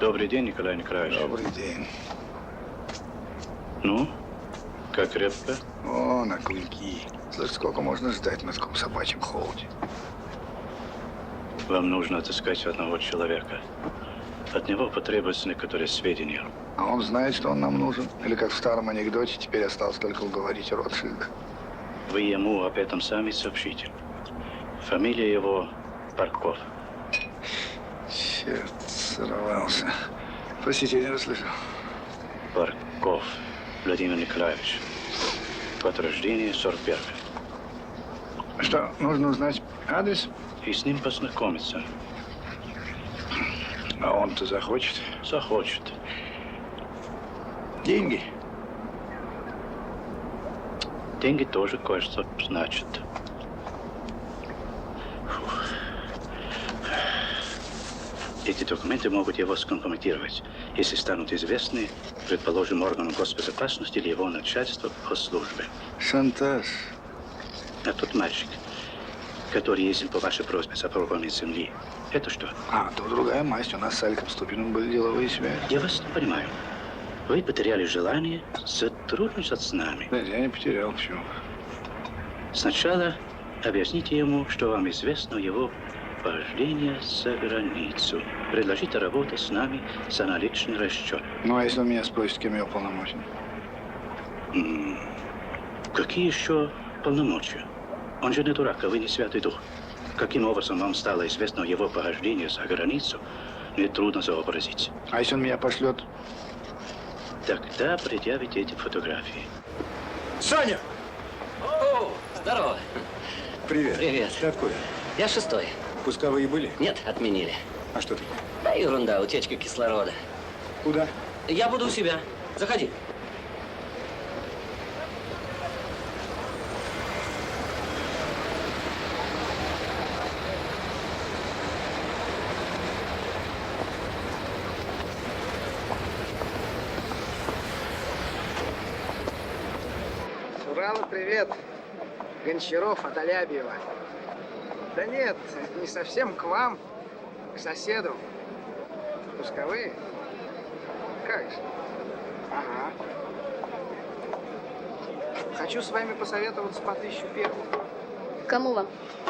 Добрый день, Николай Николаевич. Добрый день. Ну, как крепко? О, на клыки. Слышь, сколько можно ждать на таком собачьем холоде? Вам нужно отыскать одного человека. От него потребуются некоторые сведения. А он знает, что он нам нужен? Или как в старом анекдоте, теперь осталось только уговорить Ротшильда? Вы ему об этом сами сообщите. Фамилия его Барков. Черт, сорвался. Простите, я не расслышал. Барков Владимир Николаевич. Год рождения 41-й. Что, нужно узнать адрес? И с ним познакомиться. А он-то захочет? Захочет. Деньги? Деньги тоже кое-что значат. Эти документы могут его скомпрометировать, если станут известны, предположим, органам госбезопасности или его начальству по службе. Шантаж. А тот мальчик, который ездил по вашей просьбе за пробами земли, это что? А, то другая масть. У нас с Аликом Ступиным были деловые связи. Я вас не понимаю. Вы потеряли желание сотрудничать с нами. Нет, я не потерял. Почему? Сначала объясните ему, что вам известно о его похождение за границу. Предложите работать с нами за наличный расчет. Ну, а если он меня спросит, кем я уполномочен? Какие еще полномочия? Он же не дурак, а вы не Святый Дух. Каким образом вам стало известно о его похождении за границу, мне трудно сообразить. А если он меня пошлет? Тогда предъявите эти фотографии. Саня! О, здорово. Привет. Привет. Ты откуда? Я 6-й. Пусковые были? Нет, отменили. А что такое? Да ерунда, утечка кислорода. Куда? Я буду у себя. Заходи. Урал, привет. Гончаров от Алябьева. Да нет, не совсем к вам, к соседу. Пусковые? Как же? Ага. Хочу с вами посоветоваться по 1001. Кому вам?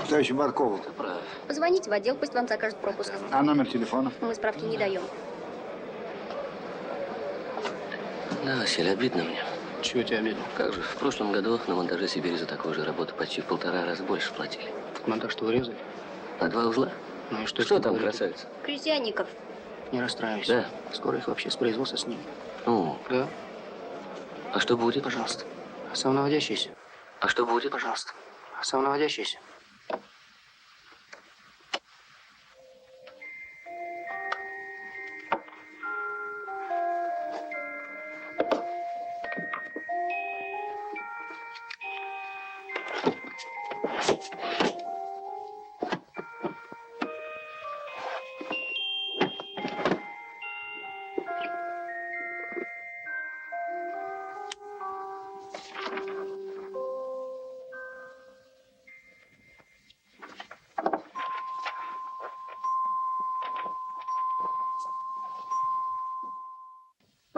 Товарищу Баркову. Прав. Позвоните в отдел, пусть вам закажут пропуск. А номер телефона? Мы справки не даем. Да, Василий, обидно мне. Чего тебе обидно? Как же, в прошлом году на монтаже Сибири за такую же работу почти в 1,5 раза больше платили. Монтаж что, урезали? На 2 узла? Ну и что? Что там, красавица? Крестьянников. Не расстраивайся. Да. Скоро их вообще с производства снимут. Ну, Да? а что будет? Пожалуйста. Самонаводящийся. А что будет? Пожалуйста. Самонаводящийся.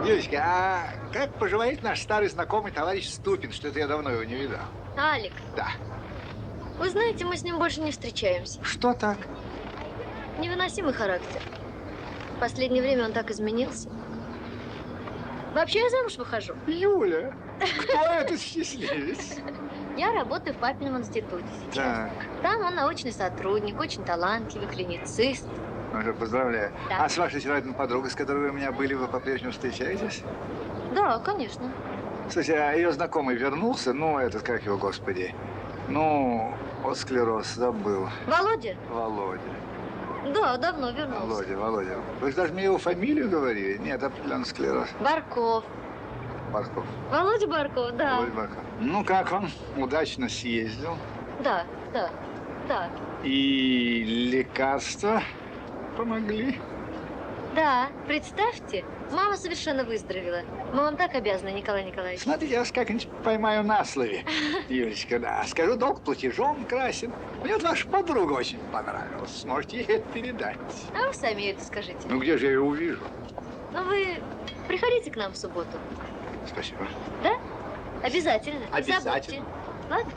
Девочка, а как поживает наш старый знакомый товарищ Ступин? Что-то я давно его не видал. Алик, Да. вы знаете, мы с ним больше не встречаемся. Что так? Невыносимый характер. В последнее время он так изменился. Вообще я замуж выхожу. Юля, кто этот счастливец? Я работаю в папином институте сейчас. Так, Там он научный сотрудник, очень талантливый, клиницист. уже поздравляю. Да. А с вашей вчерашней подругой, с которой вы у меня были, вы по-прежнему встречаетесь? Да, конечно. Слушайте, а ее знакомый вернулся? Ну, этот, как его, господи? Ну, вот склероз, забыл. Володя? Володя. Да, давно вернулся. Володя. Вы же даже мне его фамилию говорили? Нет, определенно склероз. Барков. Барков. Володя Барков, да. Володя Барков. Ну, как он? Удачно съездил. Да. И И лекарства помогли? Да, представьте, мама совершенно выздоровела. Мы вам так обязаны, Николай Николаевич. Смотрите, я вас как-нибудь поймаю на слове, Юлечка, да. Скажу, долг платежом красен. Мне вот ваша подруга очень понравилась. Сможете ей это передать. А вы сами ей это скажите. Ну, где же я ее увижу? Ну, вы приходите к нам в субботу. Спасибо. Да? Обязательно. Не Обязательно. забудьте. Ладно?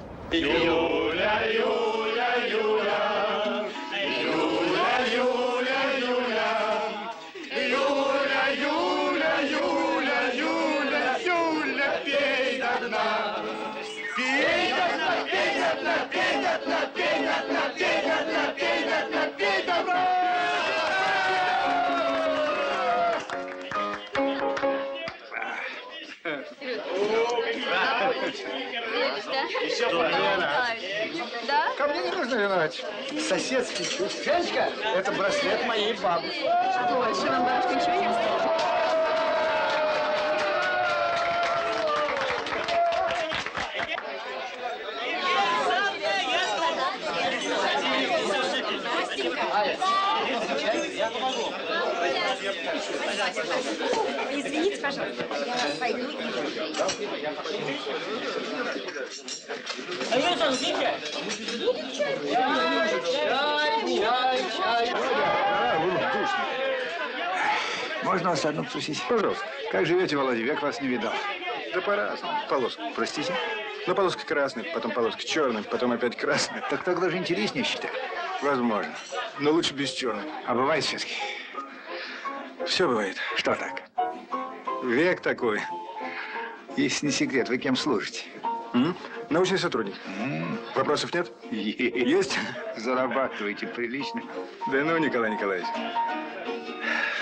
Да? Ко мне не нужно виновать. Соседский чувств. Женечка, это браслет моей бабушки. Больше вам, бабушка, ничего не оставила? Извините, пожалуйста, я пойду и... Можно вас одну спросить? Пожалуйста. Как живете, Володя? Век вас не видал. Да по-разному. Полоска. Простите? Ну, полоска красная, потом полоска черная, потом опять красная. Так так даже интереснее считаю. Возможно. Но лучше без черной. А бывает все-таки? Все бывает. Что так? Век такой. Если не секрет, вы кем служите? Научный сотрудник. Вопросов нет? Есть? Зарабатываете прилично. Да ну, Николай Николаевич.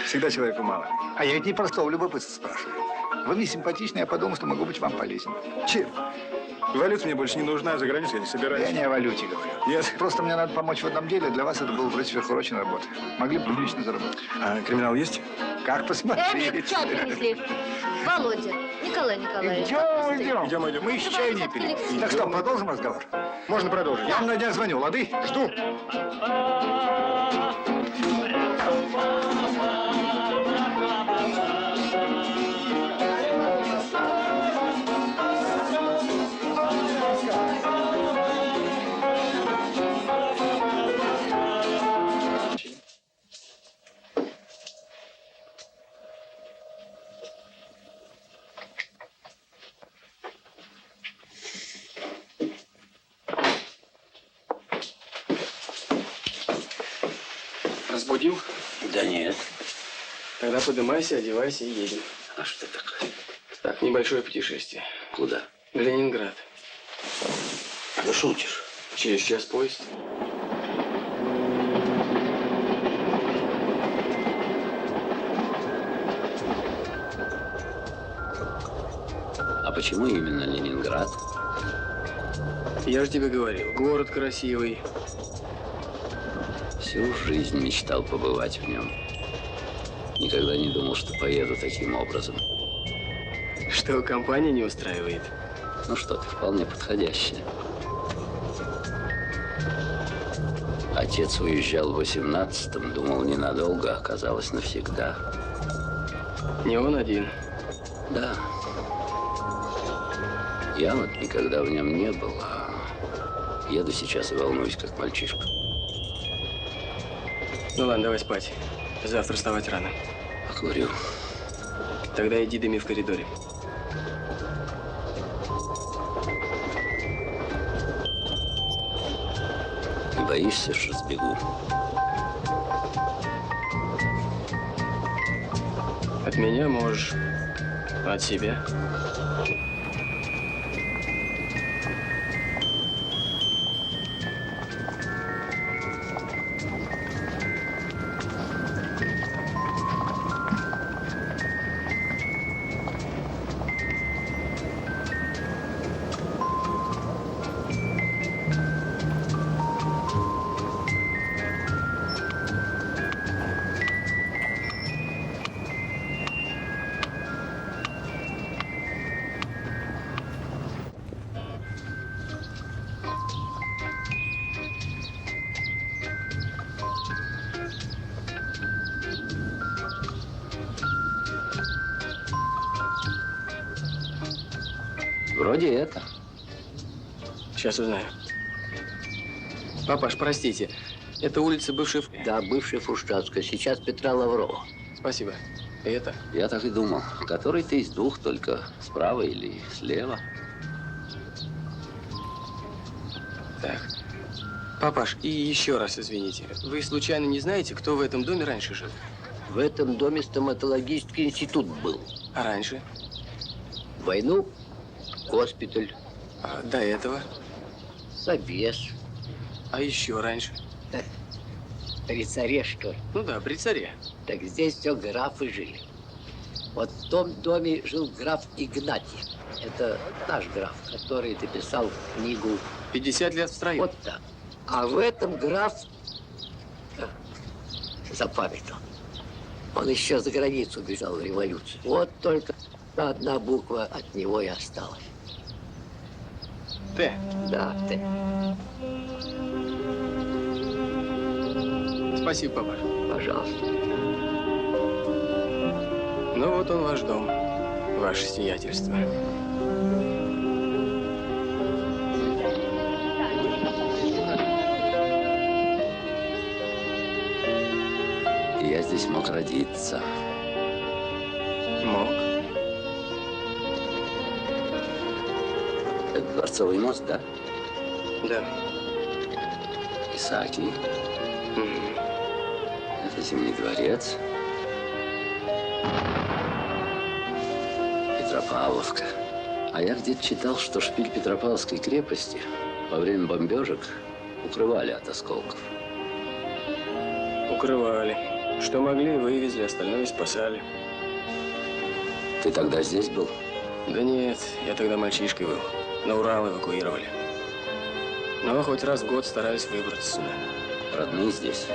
Всегда человеку мало. А я ведь не простого любопытства спрашиваю. Вы мне симпатичны, я подумал, что могу быть вам полезен. Чем? Валюта мне больше не нужна, за границу я не собираюсь. Я не о валюте говорю. Нет. Просто мне надо помочь в одном деле. Для вас это было вроде сверхурочной работы. Могли бы прилично заработать. А криминал есть? Как посмотреть? Эмик, чай принесли. Володя, Николай Николаевич. Идем. Идем. Мы еще чай не пили. Так что, продолжим разговор? Можно продолжить? Я вам на днях звоню, лады? Жду. Разбудил? Да нет. Тогда поднимайся, одевайся и едем. А что такое? Так, небольшое путешествие. Куда? В Ленинград. Да шутишь. Через час поезд. А почему именно Ленинград? Я же тебе говорил, город красивый. Всю жизнь мечтал побывать в нем. Никогда не думал, что поеду таким образом. Что, компания не устраивает? Ну что ты, вполне подходящее. Отец уезжал в 18-м, думал ненадолго, оказалось навсегда. Не он один. Да. Я вот никогда в нем не был, а еду сейчас и волнуюсь, как мальчишка. Ну ладно, давай спать. Завтра вставать рано. Покурю. Тогда иди дыми в коридоре. Не боишься, что сбегу? От меня можешь. А от себя? Вроде это. Сейчас узнаю. Папаш, простите. Это улица бывшей... Да, бывшая Фурштадтская, сейчас Петра Лаврова. Спасибо. И это? Я так и думал. Который ты из двух, только справа или слева? Так. Папаш, и еще раз извините. Вы случайно не знаете, кто в этом доме раньше жил? В этом доме стоматологический институт был. А раньше? В войну госпиталь, А до этого? совес, А еще раньше? при царе, что ли. Ну да, при царе. Так здесь все графы жили. Вот в том доме жил граф Игнатий. Это наш граф, который написал книгу. 50 лет в строю. Вот так. А в этом граф запамятовал. Он еще за границу бежал в революцию. Вот только одна буква от него и осталась. Т. Да, ты. Спасибо, папаш. Пожалуйста. Ну вот он ваш дом, ваше сиятельство. Я здесь мог родиться. Мог. Это Дворцовый мост, да? Да. Исаакий. Мгм. Это Зимний дворец. Петропавловка. А я где-то читал, что шпиль Петропавловской крепости во время бомбежек укрывали от осколков. Укрывали. Что могли, вывезли, остальное спасали. Ты тогда здесь был? Да нет, я тогда мальчишкой был. На Урал эвакуировали. Но хоть раз в год стараюсь выбраться сюда. Родные здесь?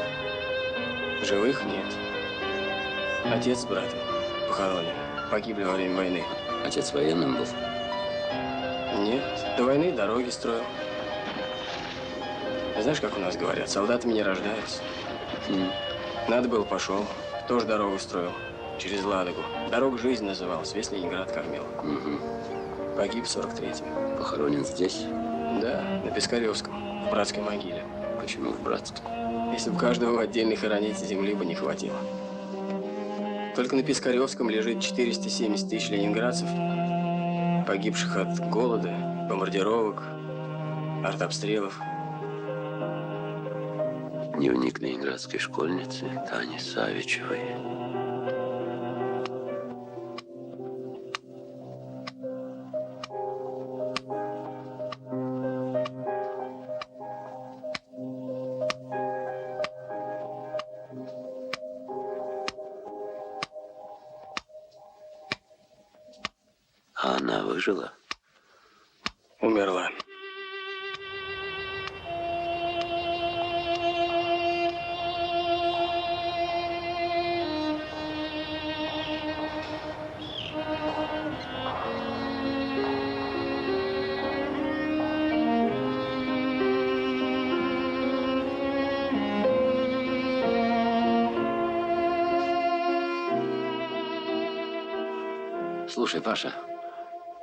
Живых нет. Отец с братом похоронен. Погибли во время войны. Отец военным был? Нет, до войны дороги строил. Знаешь, как у нас говорят, солдатами не рождаются. Надо было, пошел. Тоже дорогу строил. Через Ладогу. Дорога жизнь называлась. Весь Ленинград кормил. Погиб в 43-м. Похоронен здесь? Да, на Пискаревском. В братской могиле. Почему в братском? Если бы каждого в отдельно хоронить, земли бы не хватило. Только на Пискаревском лежит 470 тысяч ленинградцев, погибших от голода, бомбардировок, артобстрелов. Дневник ленинградской школьницы Тани Савичевой. А она выжила? Умерла. Слушай, Паша,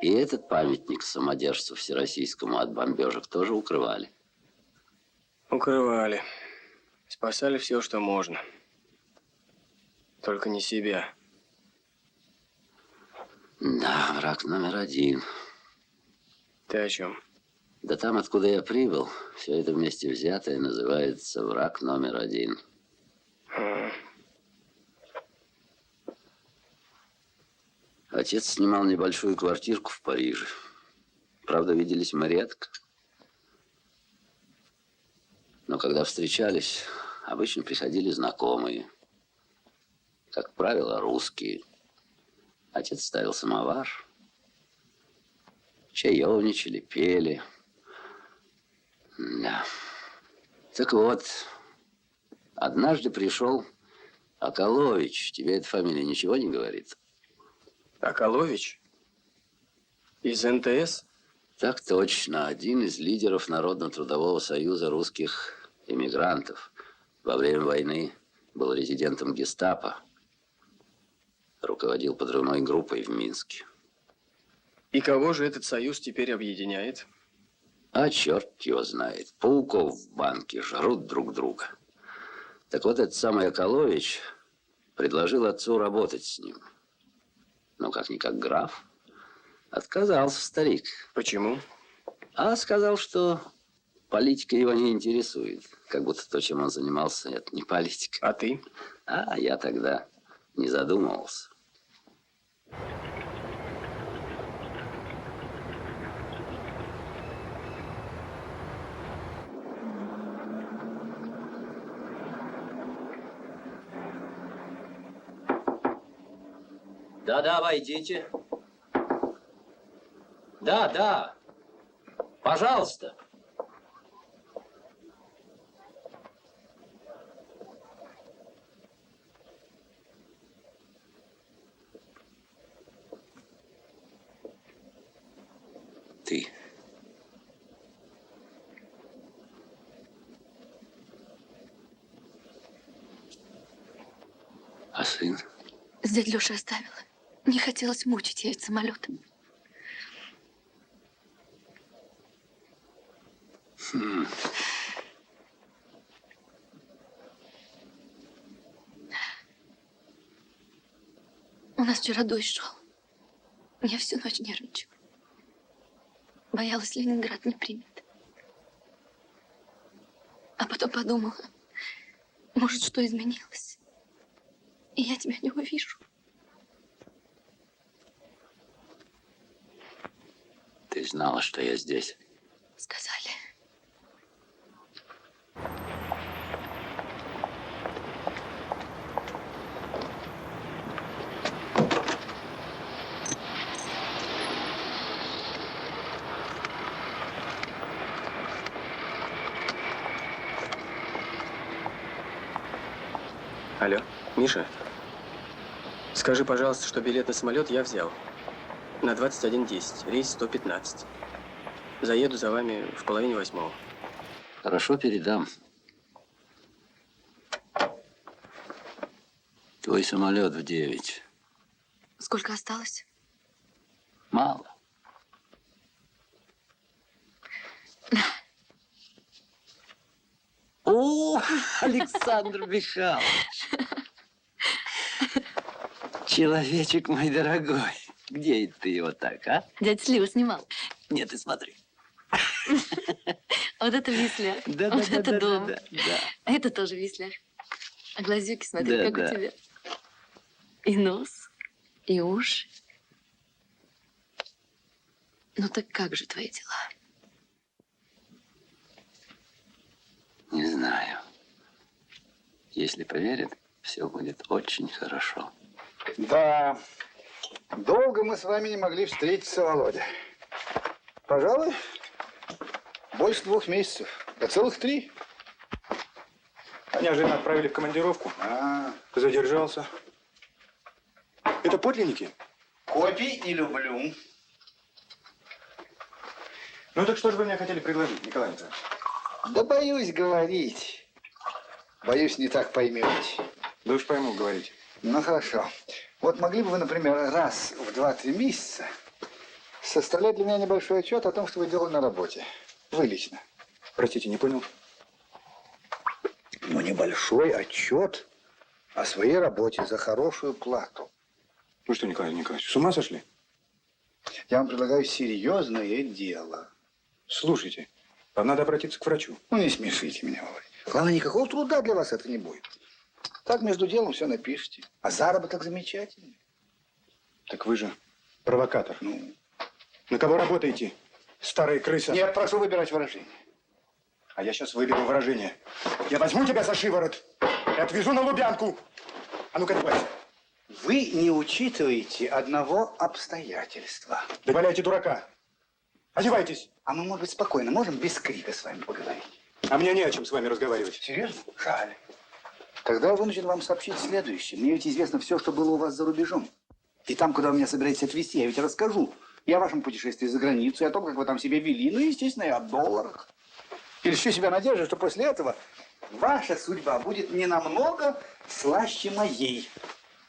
и этот памятник самодержцу всероссийскому от бомбежек тоже укрывали? Укрывали. Спасали все, что можно. Только не себя. Да, враг номер один. Ты о чем? Да там, откуда я прибыл, все это вместе взятое называется враг номер один. Отец снимал небольшую квартирку в Париже. Правда, виделись мы редко. Но когда встречались, обычно приходили знакомые. Как правило, русские. Отец ставил самовар. Чаевничали, пели. Да. Так вот, однажды пришел Акалович. Тебе эта фамилия ничего не говорит? Акалович? Из НТС? Так точно. Один из лидеров Народно-трудового союза русских эмигрантов. Во время войны был резидентом гестапо. Руководил подрывной группой в Минске. И кого же этот союз теперь объединяет? А черт его знает. Пауков в банке жрут друг друга. Так вот, этот самый Аколович предложил отцу работать с ним. Ну, как-никак граф. Отказался старик. Почему? А сказал, что политика его не интересует. Как будто то, чем он занимался, это не политика. А ты? А я тогда не задумывался. Да-да, войдите. Да. Пожалуйста. Ты. А сын? С дядь Лёшей оставила. Не хотелось мучить ее самолетом. У нас вчера дождь шел. Я всю ночь нервничала. Боялась, Ленинград не примет. А потом подумала, может, что изменилось. И я тебя не увижу. Ты знала, что я здесь? Сказали. Алло, Миша, скажи, пожалуйста, что билет на самолет я взял. На 21:10, рейс 115. Заеду за вами в 7:30. Хорошо, передам. Твой самолет в 9. Сколько осталось? Мало. О, Александр Михайлович! Человечек мой дорогой. Где это ты его так, а? Дядя Слива снимал. Нет, ты смотри. Вот это Висляр. Да. Вот это дом. А это тоже Висляр. А глазюки, смотри, Да, как да. у тебя. И нос, и уши. Ну так как же твои дела? Не знаю. Если поверят, все будет очень хорошо. Да, долго мы с вами не могли встретиться, Володя. Пожалуй, больше 2 месяцев. Да целых 3. Меня жена отправили в командировку. Задержался. Это подлинники? Копий не люблю. Ну так что же вы мне хотели предложить, Николай Николаевич? Да боюсь говорить. Боюсь, не так поймете. Да уж пойму, говорите. Ну, хорошо. Вот могли бы вы, например, раз в 2-3 месяца составлять для меня небольшой отчет о том, что вы делали на работе. Вы лично. Простите, не понял. Ну, небольшой отчет о своей работе за хорошую плату. Вы что, Николай Николаевич, с ума сошли? Я вам предлагаю серьезное дело. Слушайте, вам надо обратиться к врачу. Ну, не смешите меня, Володя. Главное, никакого труда для вас это не будет. Так между делом все напишите. А заработок замечательный. Так вы же провокатор. Ну, На кого работаете, старая крыса? нет, прошу выбирать выражение. А я сейчас выберу выражение. Я возьму тебя за шиворот и отвезу на Лубянку. А ну-ка, одевайся. Вы не учитываете одного обстоятельства. Да валяйте дурака. Одевайтесь. А мы, может быть, спокойно можем без крика с вами поговорить? А мне не о чем с вами разговаривать. Серьезно? Жаль. Тогда я вынужден вам сообщить следующее. Мне ведь известно все, что было у вас за рубежом. И там, куда вы меня собираетесь отвезти, я ведь расскажу. И о вашем путешествии за границу, и о том, как вы там себя вели. Ну, естественно, и о долларах. И льщу себя надеждой, что после этого ваша судьба будет не намного слаще моей.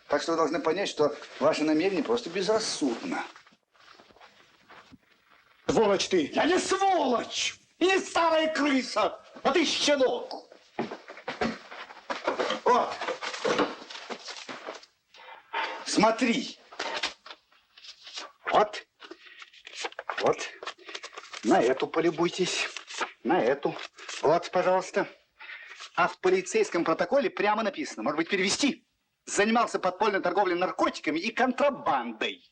Так что вы должны понять, что ваше намерение просто безрассудно. Сволочь ты! Я не сволочь! И не старая крыса, а ты щенок. Вот. Смотри. Вот. Вот. На эту полюбуйтесь. На эту. Вот, пожалуйста. А в полицейском протоколе прямо написано, может быть, перевести? Занимался подпольной торговлей наркотиками и контрабандой.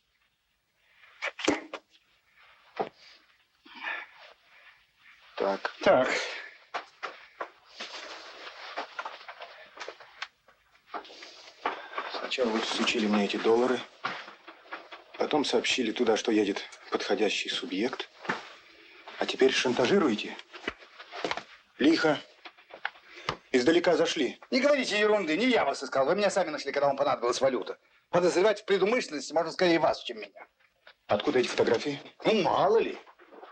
Так. Так. Сначала вы всучили мне эти доллары, потом сообщили туда, что едет подходящий субъект, а теперь шантажируете? Лихо. Издалека зашли. Не говорите ерунды, не я вас искал. Вы меня сами нашли, когда вам понадобилась валюта. Подозревать в предумышленности можно скорее вас, чем меня. Откуда эти фотографии? Ну, мало ли.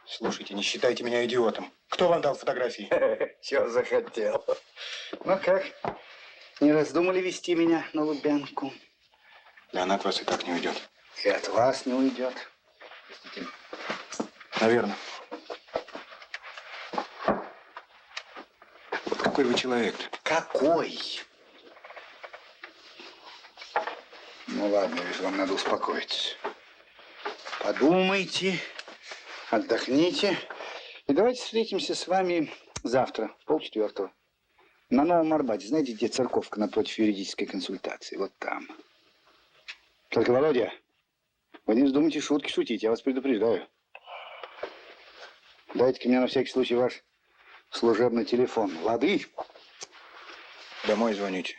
Слушайте, не считайте меня идиотом. Кто вам дал фотографии? Чего захотел? Ну как? Не раздумали вести меня на Лубянку? Да она от вас и так не уйдет. И от вас не уйдет. Наверное. Вот какой вы человек-то? Какой? Ну ладно, вижу, вам надо успокоиться. Подумайте, отдохните. И давайте встретимся с вами завтра, в 3:30. На Новом Арбате. Знаете, где церковка напротив юридической консультации? Вот там. Только, Володя, вы не вздумайте шутки шутить, я вас предупреждаю. Дайте-ка мне на всякий случай ваш служебный телефон. Лады? Домой звоните.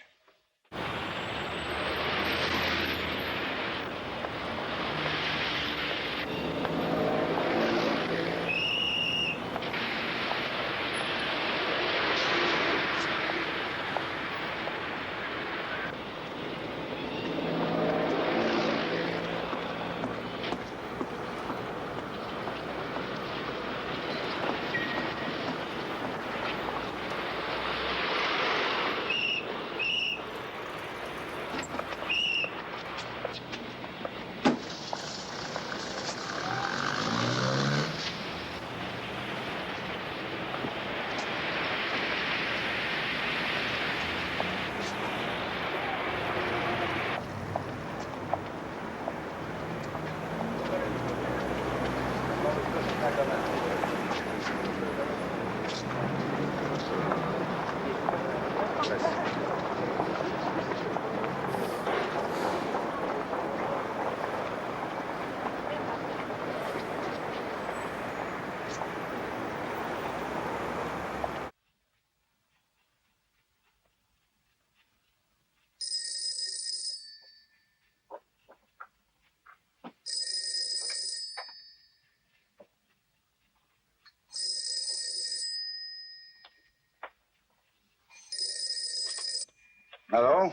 Алло?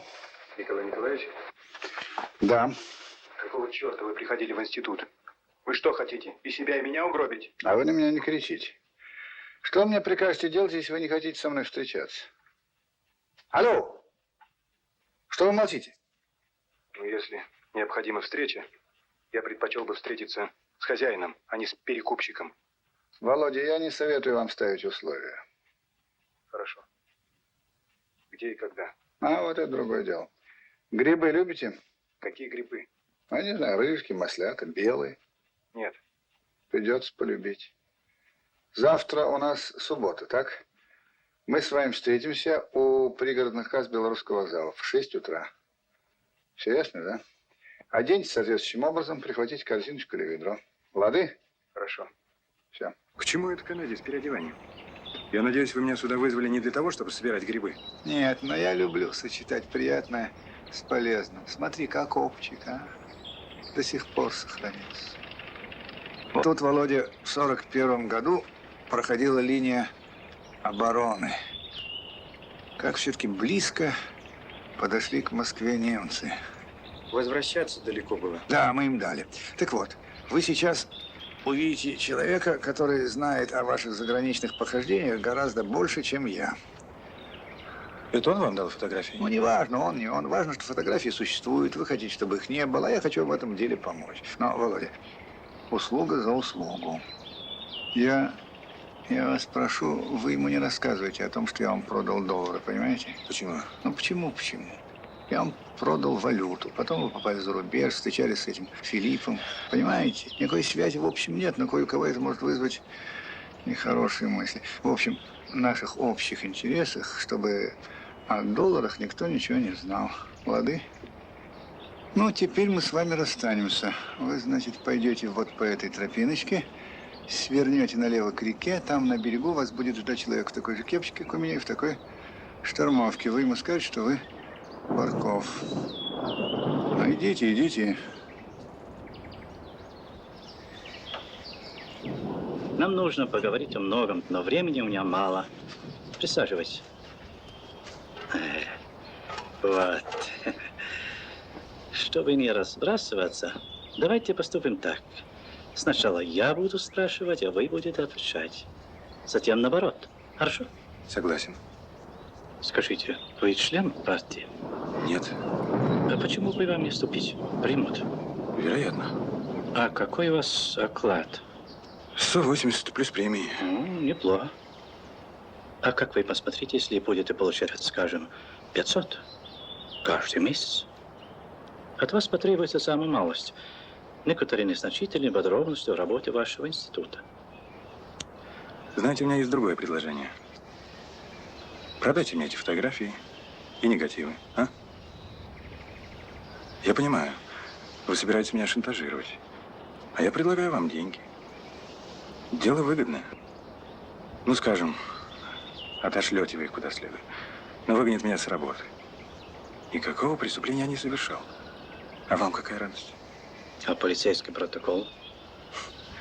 Николай Николаевич? Да. Какого черта вы приходили в институт? Вы что хотите? И себя, и меня угробить? А вы на меня не кричите. Что мне прикажете делать, если вы не хотите со мной встречаться? Алло! Что вы молчите? Ну, если необходима встреча, я предпочел бы встретиться с хозяином, а не с перекупщиком. Володя, я не советую вам ставить условия. Хорошо. Где и когда? А вот это другое дело. Грибы любите? Какие грибы? А не знаю, рыжки, маслята, белые. Нет. Придется полюбить. Завтра у нас суббота, так? Мы с вами встретимся у пригородных касс Белорусского вокзала в 6 утра. Все ясно, да? Оденьтесь соответствующим образом, прихватите корзиночку или ведро. Лады? Хорошо. Все. К чему эта комедия с переодеванием? Я надеюсь, вы меня сюда вызвали не для того, чтобы собирать грибы. Нет, но я люблю сочетать приятное с полезным. Смотри, как опчик, а? До сих пор сохранился. Тут, Володя, в 41 году проходила линия обороны. Как все-таки близко подошли к Москве немцы. Возвращаться далеко было. Да, мы им дали. Так вот, вы сейчас увидите человека, который знает о ваших заграничных похождениях гораздо больше, чем я. Это он вам дал фотографии? Ну, не важно, он, не он. Важно, что фотографии существуют. Вы хотите, чтобы их не было, а я хочу в этом деле помочь. Но, Володя, услуга за услугу. Я вас прошу, вы ему не рассказывайте о том, что я вам продал доллары, понимаете? Почему? Ну почему? Я вам продал валюту, потом вы попали за рубеж, встречались с этим Филиппом, понимаете? Никакой связи в общем нет, но кое-у-кого это может вызвать нехорошие мысли. В общем, в наших общих интересах, чтобы о долларах никто ничего не знал. Лады? Ну, теперь мы с вами расстанемся. Вы, значит, пойдете вот по этой тропиночке, свернете налево к реке, там на берегу вас будет ждать человек в такой же кепочке, как у меня, и в такой штормовке. Вы ему скажете, что вы Барков. Ну, идите. Нам нужно поговорить о многом, но времени у меня мало. Присаживайся. Вот. Чтобы не разбрасываться, давайте поступим так. Сначала я буду спрашивать, а вы будете отвечать. Затем наоборот. Хорошо? Согласен. Скажите, вы член партии? Нет. А почему бы вам не вступить? Примут. Вероятно. А какой у вас оклад? 180 плюс премии. Неплохо. А как вы посмотрите, если будете получать, скажем, 500 каждый месяц? От вас потребуется самая малость. Некоторые незначительные подробности в работе вашего института. Знаете, у меня есть другое предложение. Продайте мне эти фотографии и негативы, а? Я понимаю, вы собираетесь меня шантажировать. А я предлагаю вам деньги. Дело выгодное. Ну, скажем, отошлете вы их куда следует. Но выгонят меня с работы. Никакого преступления я не совершал. А вам какая радость? А полицейский протокол?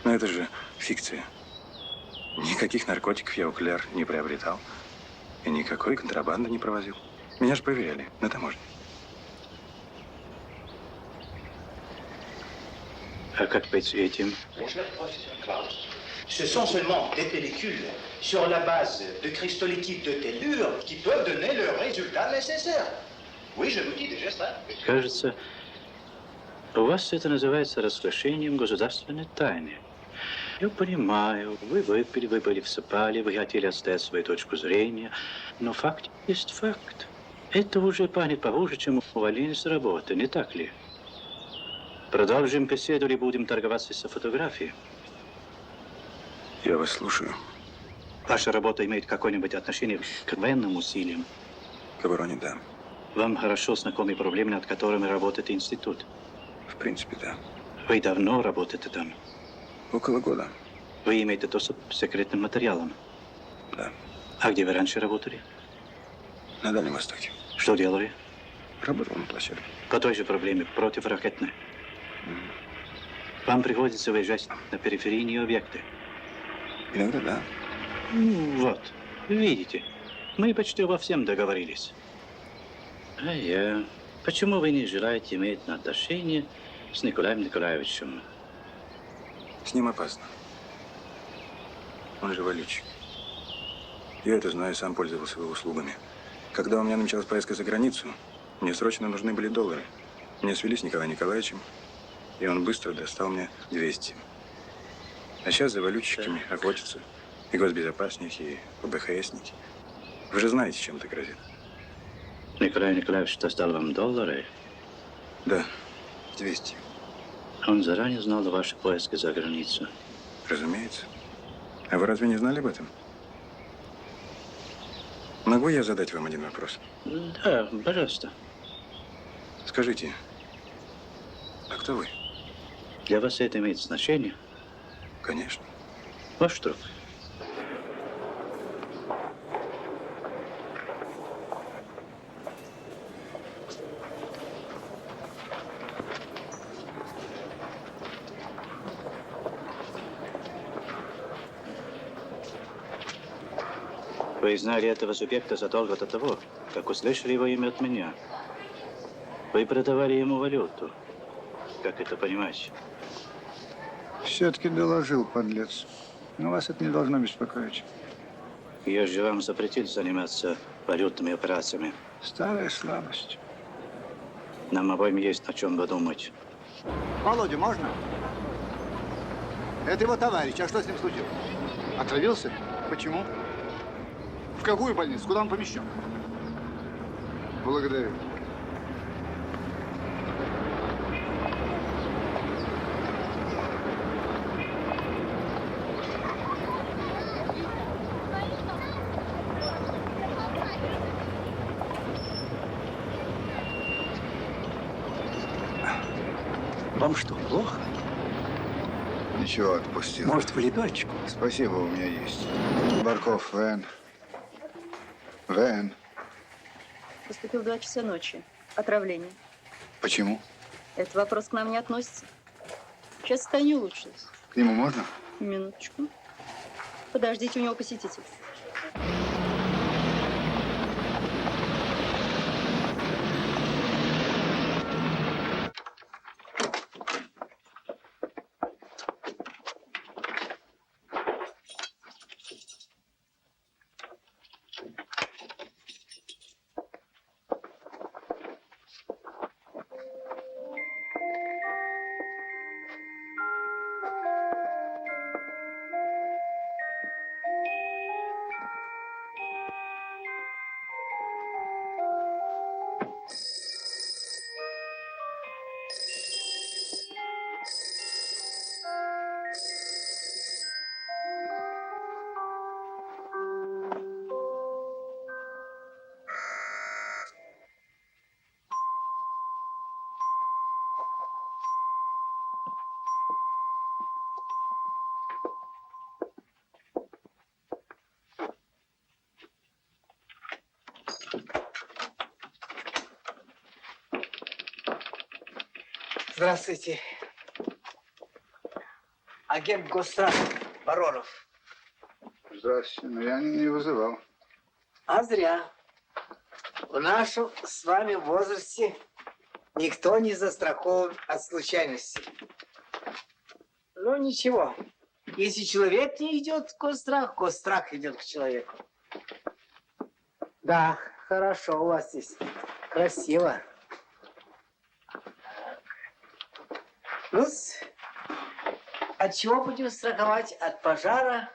Ну, это же фикция. Никаких наркотиков я у Кляр не приобретал. И никакой контрабанды не провозил. Меня же проверяли на таможне. А как быть с этим? Ce sont seulement des pellicules sur la base de cristaux liquides de tellure qui peuvent donner le résultat nécessaire. Oui, je vous dis déjà ça. Кажется, у вас это называется разглашением государственной тайны. Я понимаю, вы выпили, вы были всыпали, вы хотели отстоять свою точку зрения, но факт есть факт. Это уже пахнет похуже, чем увольнение с работы, не так ли? Продолжим беседу или будем торговаться со фотографией? Я вас слушаю. Ваша работа имеет какое-нибудь отношение к военным усилиям? К обороне, да. Вам хорошо знакомы проблемы, над которыми работает институт? В принципе, да. Вы давно работаете там? Около года. Вы имеете доступ к секретным материалам? Да. А где вы раньше работали? На Дальнем Востоке. Что делали? Работал на площадке. По той же проблеме, противоракетной. Вам приходится выезжать на периферийные объекты? Иногда да. Вот, видите, мы почти во всем договорились. Почему вы не желаете иметь отношения с Николаем Николаевичем? С ним опасно. Он же валютчик. Я это знаю, сам пользовался его услугами. Когда у меня началась поездка за границу, мне срочно нужны были доллары. Меня свели с Николаем Николаевичем, и он быстро достал мне 200. А сейчас за валютчиками охотятся и госбезопасники, и ОБХСники. Вы же знаете, чем это грозит. Николай Николаевич достал вам доллары? Да, 200. Он заранее знал о вашей поездке за границу? Разумеется. А вы разве не знали об этом? Могу я задать вам один вопрос? Да, пожалуйста. Скажите, а кто вы? Для вас это имеет значение? Конечно. Ваш друг. Вы знали этого субъекта задолго до того, как услышали его имя от меня. Вы продавали ему валюту. Как это понимаете? Все-таки доложил, подлец. Но вас это не должно беспокоить. Я же вам запретил заниматься валютными операциями. Старая слабость. Нам обоим есть о чем подумать. Володя, можно? Это его товарищ. А что с ним случилось? Отравился? Почему? В какую больницу? Куда он помещен? Благодарю. Вам что, плохо? Ничего, отпустил. Может, в ледочку? Спасибо, у меня есть. Барков, Вен. Вен. Поступил в 2 часа ночи. Отравление. Почему? Этот вопрос к нам не относится. Сейчас состояние улучшилось. К нему можно? Минуточку. Подождите, у него посетитель. Здравствуйте. Агент Госстражи Воронов. Здравствуйте, но я не вызывал. А зря. В нашем с вами возрасте никто не застрахован от случайностей. Ну ничего. Если человек не идет в госстрах идет к человеку. Да, хорошо у вас здесь. Красиво. Ну, от чего будем страховать? От пожара,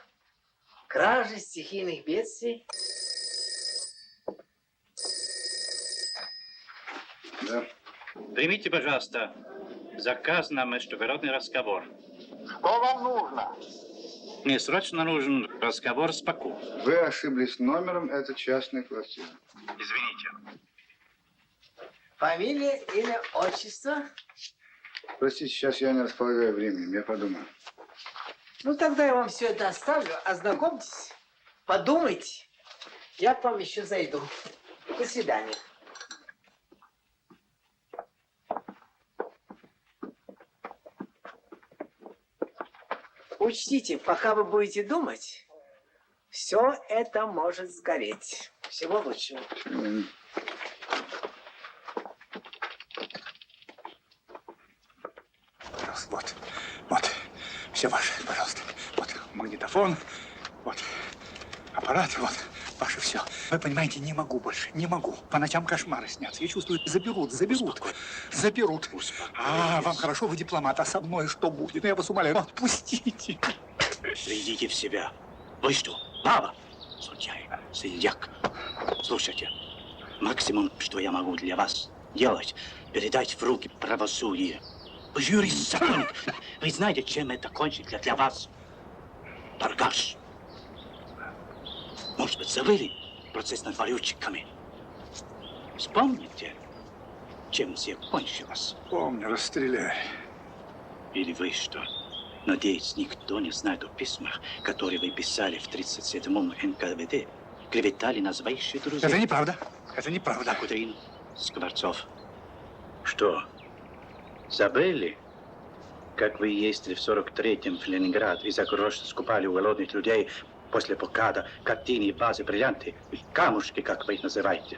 кражи, стихийных бедствий? Да. Примите, пожалуйста, заказ на междугородный разговор. Что вам нужно? Мне срочно нужен разговор с Баку. Вы ошиблись номером, это частная квартира. Извините. Фамилия, имя, отчество? Простите, сейчас я не располагаю временем, я подумаю. Ну, тогда я вам все это оставлю. Ознакомьтесь, подумайте. Я к вам еще зайду. До свидания. Учтите, пока вы будете думать, все это может сгореть. Всего лучшего. Вот, все ваше, пожалуйста. Вот магнитофон, вот аппарат, вот ваше все. Вы понимаете, не могу больше, не могу. По ночам кошмары снятся. Я чувствую, заберут. А, вам хорошо, вы дипломат, а со мной что будет? Ну, я вас умоляю, ну, отпустите. Придите в себя. Вы что, баба? Судья, сельдяк. Слушайте, максимум, что я могу для вас делать, передать в руки правосудия. Вы же юрист, законник. Вы знаете, чем это кончится для вас? Торгаш. Может быть, забыли процесс над валютчиками? Вспомните, чем все кончилось? Помню, расстреляли. Или вы что? Надеюсь, никто не знает о письмах, которые вы писали в 37-м НКВД, клеветали на своих друзей. Это неправда. Это неправда. Кудрин, Скворцов. Что? Забыли, как вы ездили в 43-м в Ленинград и за грош скупали у голодных людей после блокада картины, вазы, бриллианты и камушки, как вы их называете?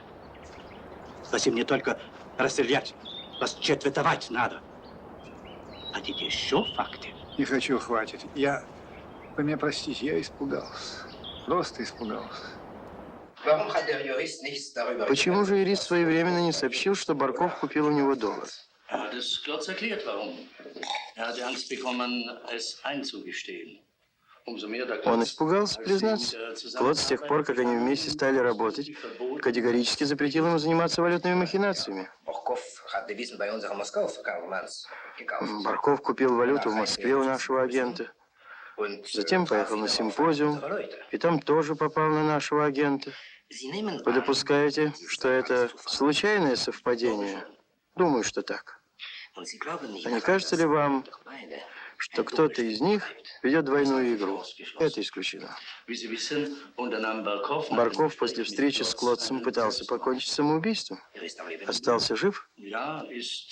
Затем не только расстрелять, вас четвертовать надо. Хотите еще факты? Не хочу, хватит. Вы меня простите, я испугался. Просто испугался. Почему же юрист своевременно не сообщил, что Барков купил у него доллар? Er hat es kurz erklärt, warum. Er hatte Angst bekommen, es einzugestehen. Он испугался признаться. Клод с тех пор, как они вместе стали работать, категорически запретил ему заниматься валютными махинациями. Барков купил валюту в Москве у нашего агента. Затем поехал на симпозиум, и там тоже попал на нашего агента. Вы допускаете, что это случайное совпадение? Думаю, что так. А не кажется ли вам, что кто-то из них ведет двойную игру? Это исключено. Барков после встречи с Клодцем пытался покончить самоубийством. Остался жив?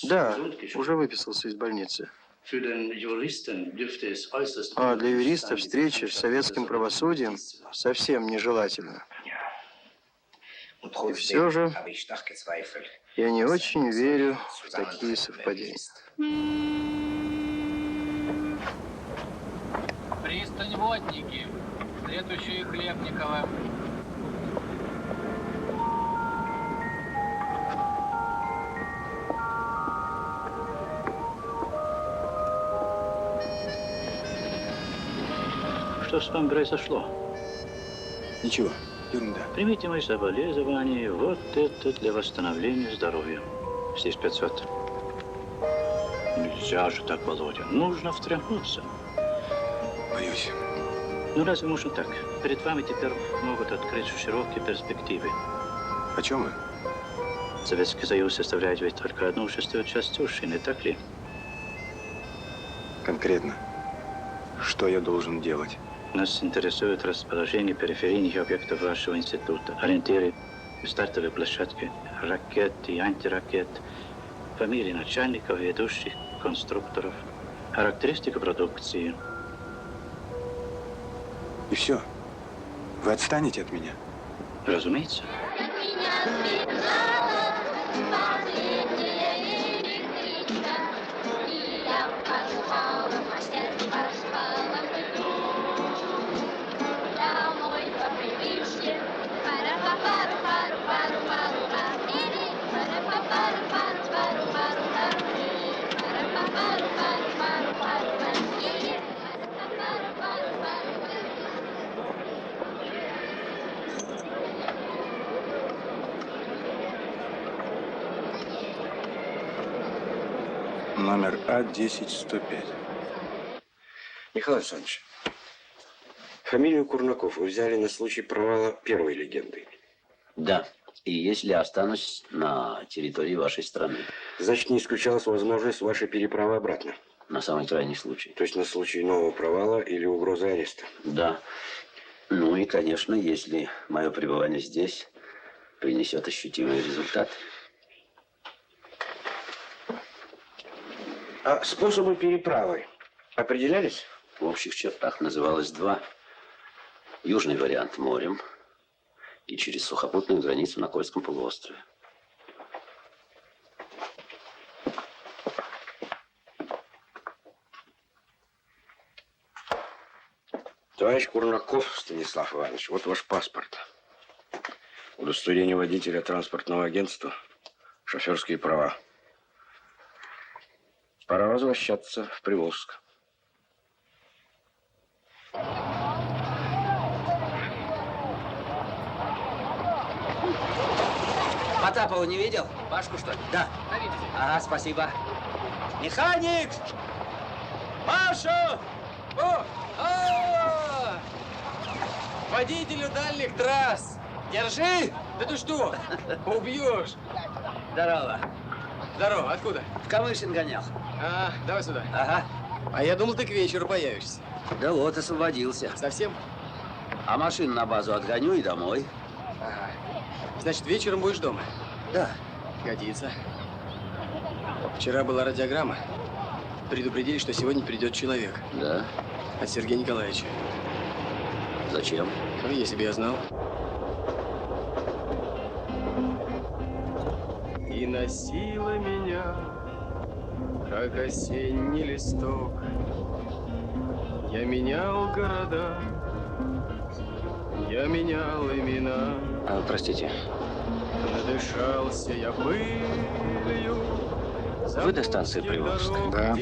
Да, уже выписался из больницы. А для юриста встреча с советским правосудием совсем нежелательна. И все же я не очень верю в такие совпадения. Пристань Водники, следующий Хлебникова. Что с вами произошло? Ничего, ерунда. Примите мои соболезнования. Вот это для восстановления здоровья. Здесь 500. Нельзя же так, Володя. Нужно встряхнуться. Боюсь. Ну разве можно так? Перед вами теперь могут открыть широкие перспективы. О чем вы? Советский Союз составляет ведь только 1/6 часть Чуши, не так ли? Конкретно. Что я должен делать? Нас интересует расположение периферийных объектов вашего института, ориентиры, стартовые площадки, ракет и антиракет, фамилии начальников и ведущих конструкторов, характеристика продукции. И все? Вы отстанете от меня? Разумеется. Номер А-10-105. Михаил Александрович, фамилию Курнаков вы взяли на случай провала первой легенды. Да. И если останусь на территории вашей страны. Значит, не исключалась возможность вашей переправы обратно? На самый крайний случай. То есть на случай нового провала или угрозы ареста? Да. Ну и, конечно, если мое пребывание здесь принесет ощутимый результат. А способы переправы определялись? В общих чертах называлось два. Южный вариант морем и через сухопутную границу на Кольском полуострове. Товарищ Курнаков Станислав Иванович, вот ваш паспорт. Удостоверение водителя транспортного агентства, шоферские права. Пора возвращаться в Приволжск. Потапова не видел? Пашку, что ли? Да. Ага, спасибо. Механик! Паша! Водителю дальних трасс! Держи! Да ты что? Убьешь! Здорово. Здорово, откуда? В Камышин гонял. А, давай сюда. Ага. А я думал, ты к вечеру появишься. Да вот, освободился. Совсем? А машину на базу отгоню и домой. Ага. Значит, вечером будешь дома? Да. Годится. Вчера была радиограмма. Предупредили, что сегодня придет человек. Да? От Сергея Николаевича. Зачем? Ну, если бы я знал. И носила меня, как осенний листок. Я менял города, я менял имена. Простите. Надышался я пылью, Вы до станции Приволжск? Да.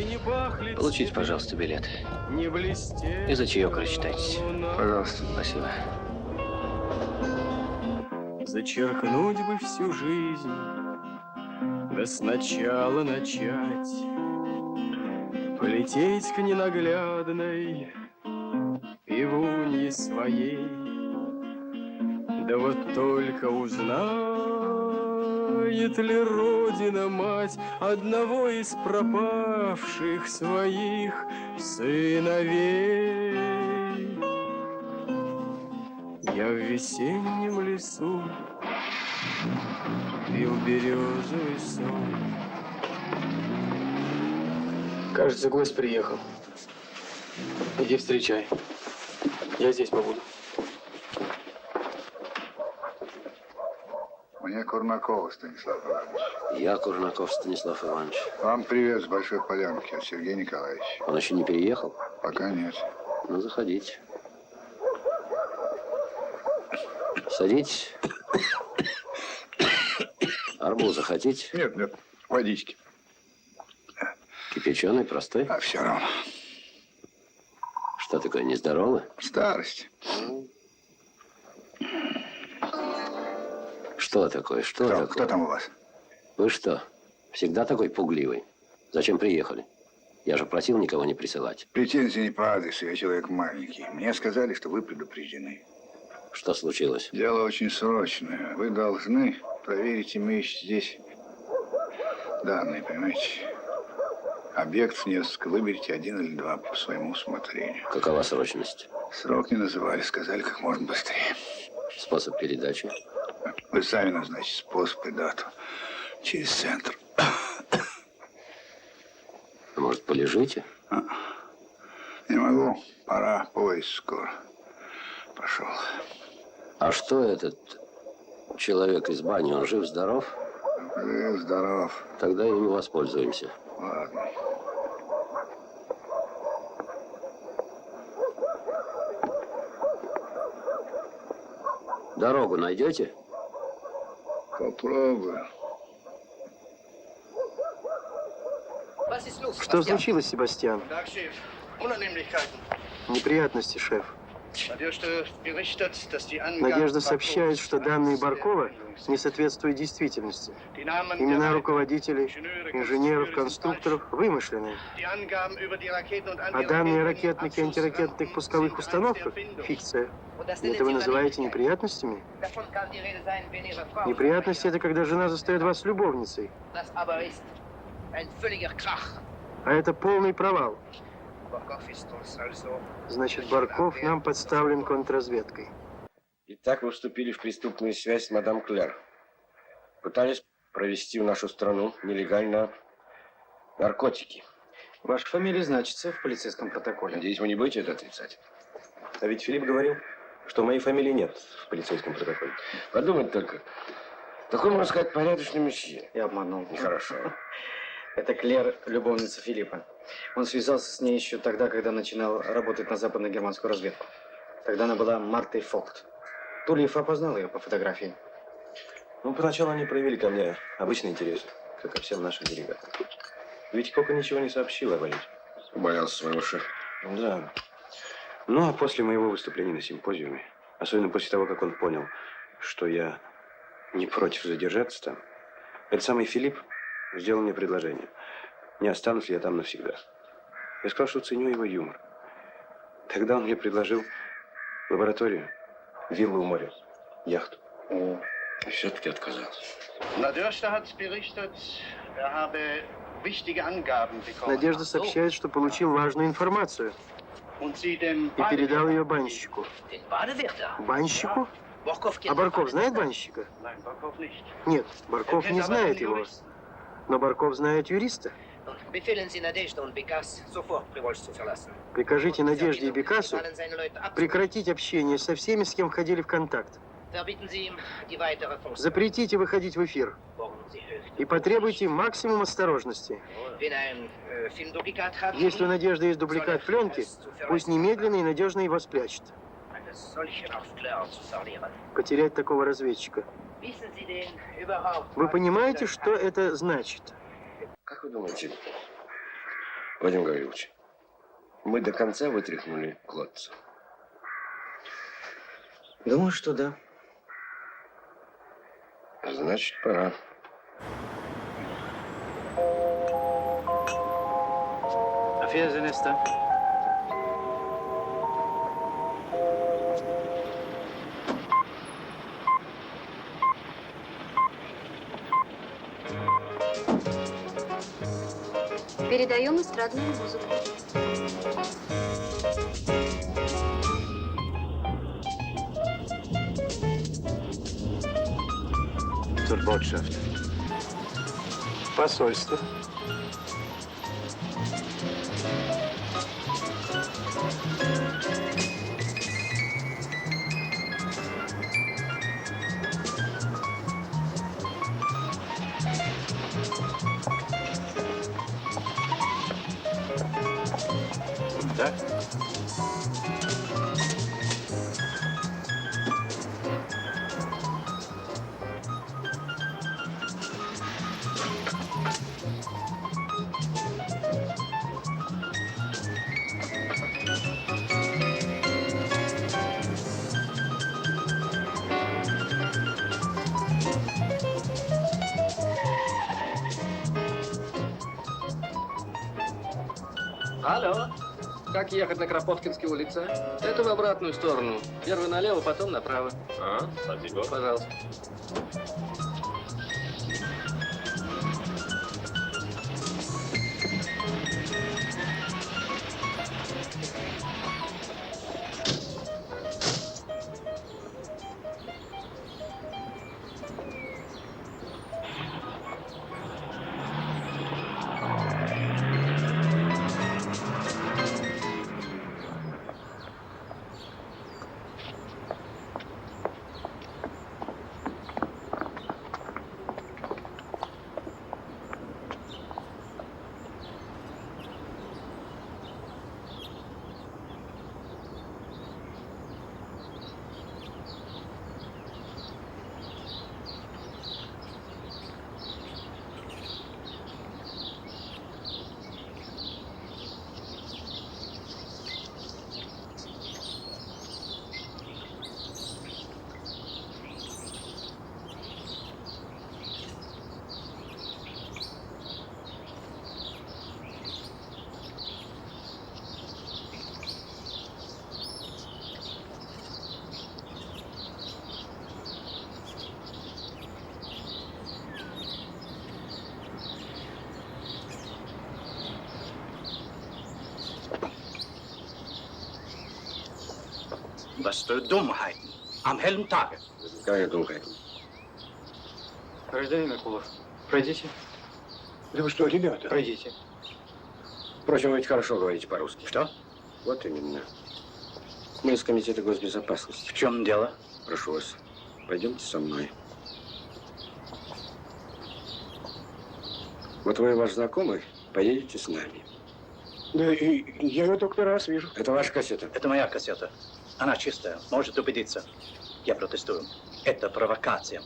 Получите, пожалуйста, билет. И за чаек рассчитайтесь. Пожалуйста. Спасибо. Зачеркнуть бы всю жизнь, да сначала начать. Полететь к ненаглядной пивунье своей. Да вот только узнает ли Родина-мать одного из пропавших своих сыновей. Я в весеннем лесу пил березовый сон. Кажется, гость приехал. Иди встречай. Я здесь побуду. Мне Курнакова Станислав Иванович. Я Курнаков Станислав Иванович. Вам привет с Большой Полянки от Сергея Николаевича. Он еще не переехал? Пока нет. Ну, заходите. Садитесь. Арбуза хотите? Нет, нет, водички. Кипяченый, простой? А все равно. Что такое, нездоровый? Старость. Что такое? Что такое? Кто там у вас? Вы что, всегда такой пугливый? Зачем приехали? Я же просил никого не присылать. Претензии не по адресу, я человек маленький. Мне сказали, что вы предупреждены. Что случилось? Дело очень срочное. Вы должны проверить имеющие здесь данные, понимаете? Объектов несколько. Выберите один или два по своему усмотрению. Какова срочность? Срок не называли, сказали как можно быстрее. Способ передачи? Вы сами назначите способ и дату. Через центр. Может, полежите? Не могу. Пора. Поезд скоро. Пошел. А что этот человек из бани, он жив-здоров? Жив-здоров. Тогда им и воспользуемся. Ладно. Дорогу найдете? Попробую. Что случилось, Себастьян? Неприятности, шеф. Надежда сообщает, что данные Баркова не соответствуют действительности. Имена руководителей, инженеров, конструкторов вымышленные. А данные о ракетных и антиракетных пусковых установках – фикция. И это вы называете неприятностями? Неприятности – это когда жена застает вас с любовницей. А это полный провал. Значит, Барков нам подставлен контрразведкой. Итак, вы вступили в преступную связь с мадам Клер. Пытались провести в нашу страну нелегально наркотики. Ваша фамилия значится в полицейском протоколе. Надеюсь, вы не будете это отрицать. А ведь Филипп говорил, что моей фамилии нет в полицейском протоколе. Подумать только. Такой, можно сказать, порядочный мужчина. Я обманул. Нехорошо. Это Клер, любовница Филиппа. Он связался с ней еще тогда, когда начинал работать на западно-германскую разведку. Тогда она была Мартой Фогт. Тулиев опознал ее по фотографии. Ну, поначалу они проявили ко мне обычный интерес, как и всем нашим делегатам. Ведь Кока ничего не сообщил о валюте. Боялся своего шефа. Да. Ну, а после моего выступления на симпозиуме, особенно после того, как он понял, что я не против задержаться там, этот самый Филипп сделал мне предложение, не останусь ли я там навсегда. Я сказал, что ценю его юмор. Тогда он мне предложил лабораторию, виллу у моря, яхту. И все-таки отказался. Надежда сообщает, что получил важную информацию и передал ее банщику. Банщику? А Барков знает банщика? Нет, Барков не знает его. Но Барков знает юриста. Прикажите Надежде и Бекасу прекратить общение со всеми, с кем входили в контакт. Запретите выходить в эфир. И потребуйте максимум осторожности. Если у Надежды есть дубликат пленки, пусть немедленно и надежно его спрячет. Потерять такого разведчика. Вы понимаете, что это значит? Как вы думаете, Владимир Гаврилович, мы до конца вытряхнули Клотца? Думаю, что да. Значит, пора. Auf Wiedersehen, Esther. Передаем эстрадную музыку. Zur Botschaft. Посольство. Да? Алло. Как ехать на Кропоткинской улице? Это в обратную сторону. Первый налево, потом направо. Спасибо. Пожалуйста. Was für Dummheiten. Am hellen Tage. Какая Dummheit? Гражданин Акулов, пройдите. Да вы что, ребята? Пройдите. Впрочем, вы ведь хорошо говорите по-русски. Что? Вот именно. Мы из Комитета госбезопасности. В чем дело? Прошу вас, пойдемте со мной. Вот вы и ваш знакомый поедете с нами. Да, и я ее только раз вижу. Это ваша кассета? Это моя кассета. Она чистая, может убедиться. Я протестую. Это провокация.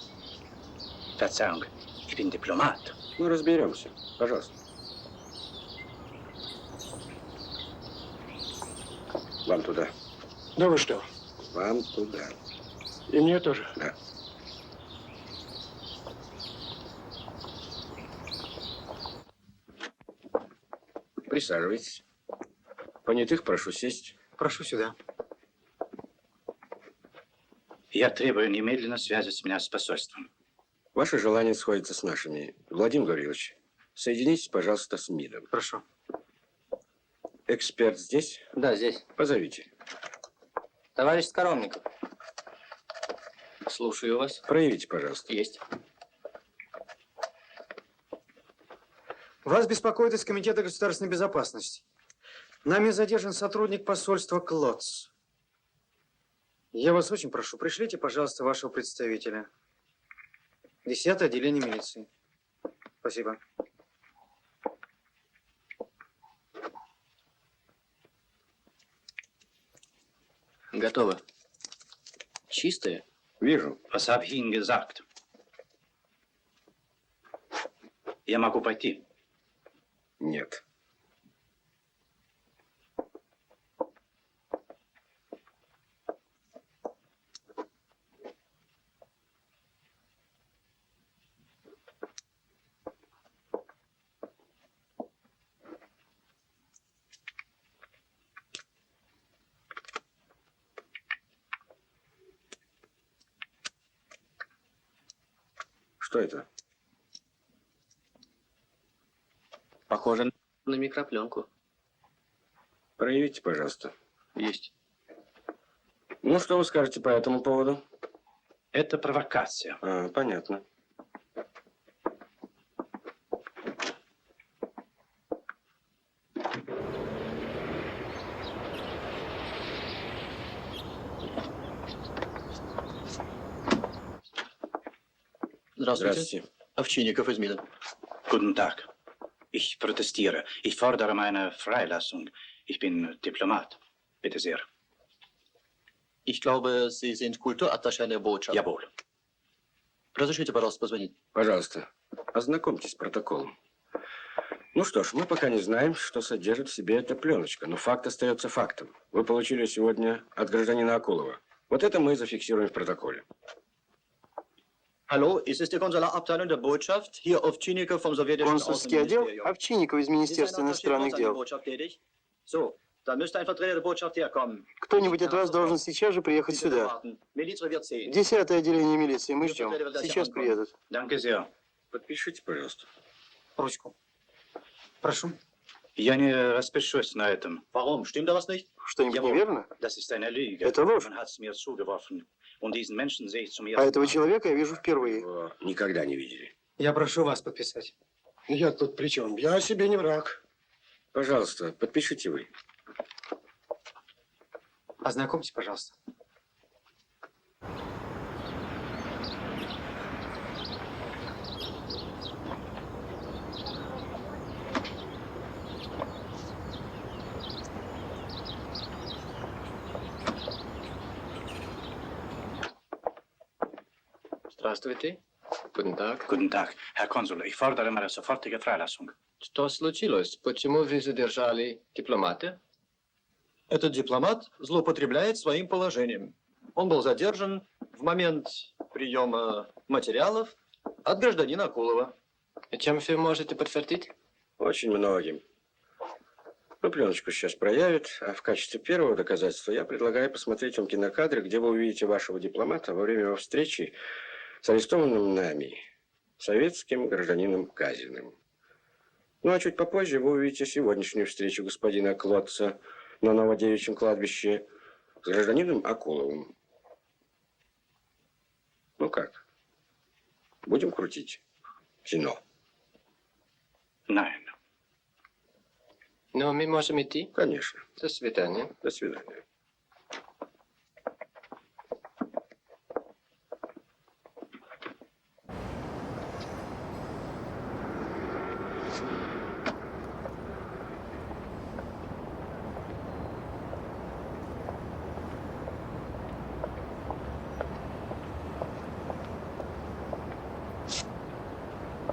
Verzeihung, ich bin Diplomat. Ну, разберемся. Пожалуйста. Вам туда. Да вы что? Вам туда. И мне тоже? Да. Присаживайтесь. Понятых прошу сесть. Прошу сюда. Я требую немедленно связать меня с посольством. Ваше желание сходится с нашими. Владимир Гаврилович, соединитесь, пожалуйста, с МИДом. Прошу. Эксперт здесь? Да, здесь. Позовите. Товарищ Скоромников. Слушаю вас. Проявите, пожалуйста. Есть. Вас беспокоит из Комитета государственной безопасности. Нами задержан сотрудник посольства Клотц. Я вас очень прошу, пришлите, пожалуйста, вашего представителя. 10-е отделение милиции. Спасибо. Готово. Чистые? Вижу. Was habe ich Ihnen gesagt? Я могу пойти. Нет. Что это? Похоже на микропленку. Проявите, пожалуйста. Есть. Ну, что вы скажете по этому поводу? Это провокация. А, понятно. Здравствуйте. Овчинников из МИДа. Guten Tag. Ich protestiere. Ich fordere meine Freilassung. Ich bin Diplomat. Bitte sehr. Ich glaube, Sie sind Kulturattaché der Botschaft. Jawohl. Разрешите, пожалуйста, позвонить. Пожалуйста, ознакомьтесь с протоколом. Ну что ж, мы пока не знаем, что содержит в себе эта пленочка, но факт остается фактом. Вы получили сегодня от гражданина Акулова. Вот это мы и зафиксируем в протоколе. Hallo, ist es die Konsularabteilung der Botschaft? Hier Ovчинников vom sowjetischen Консульский отдел Außenministerium. Овчинников из Министерства иностранных дел. So, da müsste ein Vertreter der Botschaft herkommen. Кто-нибудь от вас должен сейчас же приехать сюда. Милиция wird sehen. 10-е отделение милиции. Мы ждем. Сейчас приедут. Danke sehr. Подпишите, пожалуйста. Ручку. Прошу. Я не распишусь на этом. Warum? Stimmt da was nicht? Что-нибудь неверно? Das ist eine Lüge. Это ложь. Man hat es mir zugeworfen. Und diesen Menschen sehe ich zum А ersten этого Mal. человека я вижу впервые. Его никогда не видели. Я прошу вас подписать. Я тут при чем? Я себе не враг. Пожалуйста, подпишите вы. Ознакомьтесь, пожалуйста. Здравствуйте. Guten Tag. Guten Tag, Herr Konsul. Ich fordere meine sofortige Freilassung. Что случилось? Почему вы задержали дипломата? Этот дипломат злоупотребляет своим положением. Он был задержан в момент приема материалов от гражданина Акулова. И чем вы можете подтвердить? Очень многим. Ну, пленочку сейчас проявят, а в качестве первого доказательства я предлагаю посмотреть вам кинокадры, где вы увидите вашего дипломата во время его встречи с арестованным нами, советским гражданином Казиным. Ну, а чуть попозже вы увидите сегодняшнюю встречу господина Клотца на Новодевичьем кладбище с гражданином Акуловым. Ну как? Будем крутить кино? Nein. Но мы можем идти? Конечно. До свидания. До свидания.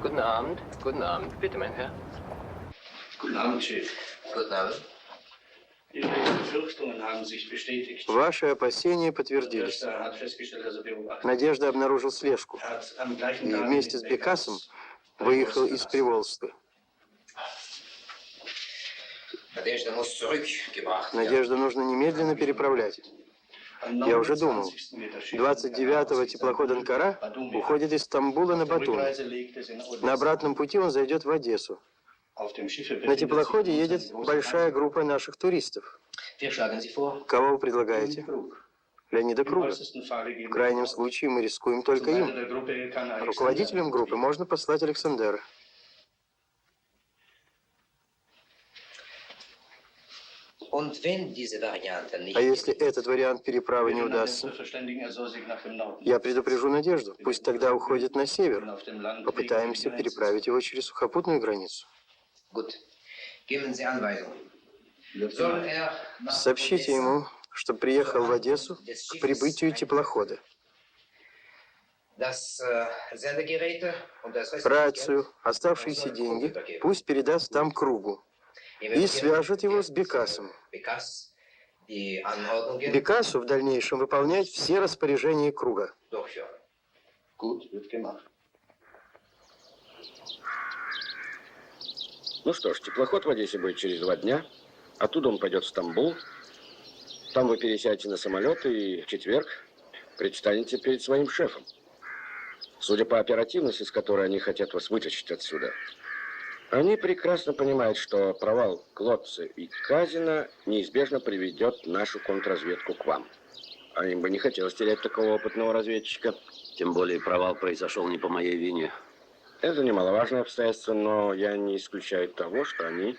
Guten Abend. Guten Abend. Bitte, mein Herr. Guten Abend, Chef. Guten Abend. Ihre Befürchtungen haben sich bestätigt. Ваши опасения подтвердились. Förster hat festgestellt, dass er beobachtet Надежда обнаружил слежку. hat. Am gleichen И Tag вместе с mit Бекасом Beckers выехал из Приволжска. Надежда muss zurückgebracht werden. Надежду нужно немедленно переправлять. Я уже думал, 29-го теплоход «Анкара» уходит из Стамбула на Батуми. На обратном пути он зайдет в Одессу. На теплоходе едет большая группа наших туристов. Кого вы предлагаете? Леонида Круга. В крайнем случае мы рискуем только им. Руководителем группы можно послать Александера. А если этот вариант переправы не удастся, я предупрежу Надежду. Пусть тогда уходит на север. Попытаемся переправить его через сухопутную границу. Сообщите ему, чтобы приехал в Одессу к прибытию теплохода. Рацию, оставшиеся деньги пусть передаст там Кругу и свяжет его с Бекасом. Бекасу в дальнейшем выполнять все распоряжения Круга. Ну что ж, теплоход в Одессе будет через 2 дня. Оттуда он пойдет в Стамбул. Там вы пересядете на самолет и в четверг предстанете перед своим шефом. Судя по оперативности, с которой они хотят вас вытащить отсюда, они прекрасно понимают, что провал Клотца и Казина неизбежно приведет нашу контрразведку к вам. А им бы не хотелось терять такого опытного разведчика. Тем более провал произошел не по моей вине. Это немаловажное обстоятельство, но я не исключаю того, что они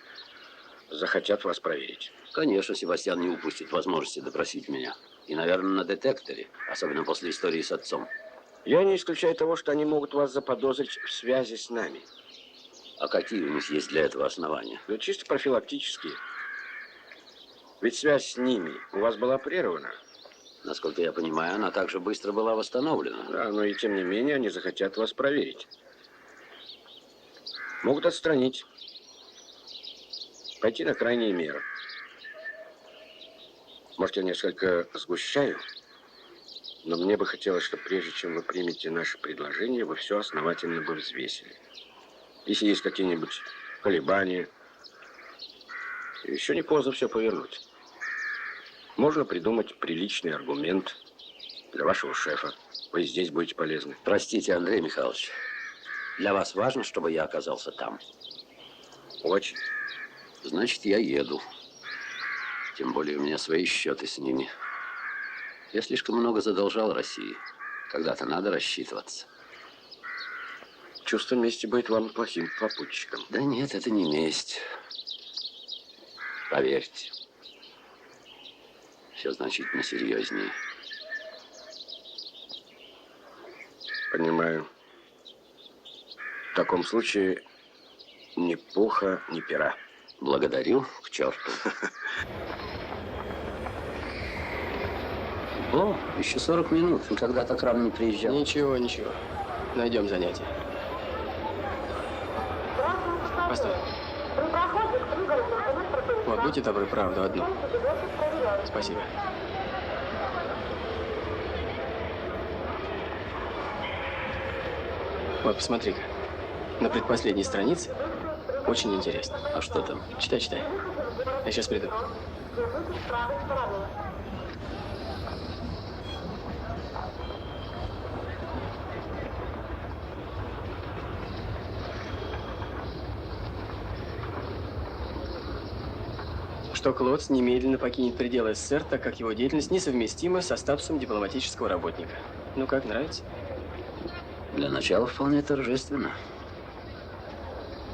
захотят вас проверить. Конечно, Себастьян не упустит возможности допросить меня. И, наверное, на детекторе, особенно после истории с отцом. Я не исключаю того, что они могут вас заподозрить в связи с нами. А какие у них есть для этого основания? Да чисто профилактические. Ведь связь с ними у вас была прервана. Насколько я понимаю, она также быстро была восстановлена. Да, но и тем не менее они захотят вас проверить. Могут отстранить. Пойти на крайние меры. Может, я несколько сгущаю, но мне бы хотелось, чтобы прежде чем вы примете наше предложение, вы все основательно бы взвесили. Если есть какие-нибудь колебания, еще не поздно все повернуть. Можно придумать приличный аргумент для вашего шефа. Вы здесь будете полезны. Простите, Андрей Михайлович. Для вас важно, чтобы я оказался там? Очень. Значит, я еду. Тем более у меня свои счеты с ними. Я слишком много задолжал России. Когда-то надо рассчитываться. Чувство мести будет вам плохим попутчиком. Да нет, это не месть. Поверьте. Все значительно серьезнее. Понимаю. В таком случае ни пуха, ни пера. Благодарю, к черту. О, еще 40 минут. Никогда так рано не приезжал. Ничего, ничего. Найдем занятие. Постой. Вот, будьте добры, правду одну. Спасибо. Вот, посмотри-ка. На предпоследней странице очень интересно. А что там? Читай, читай. Я сейчас приду. Что Клотц немедленно покинет пределы СССР, так как его деятельность несовместима со статусом дипломатического работника. Ну как, нравится? Для начала вполне торжественно.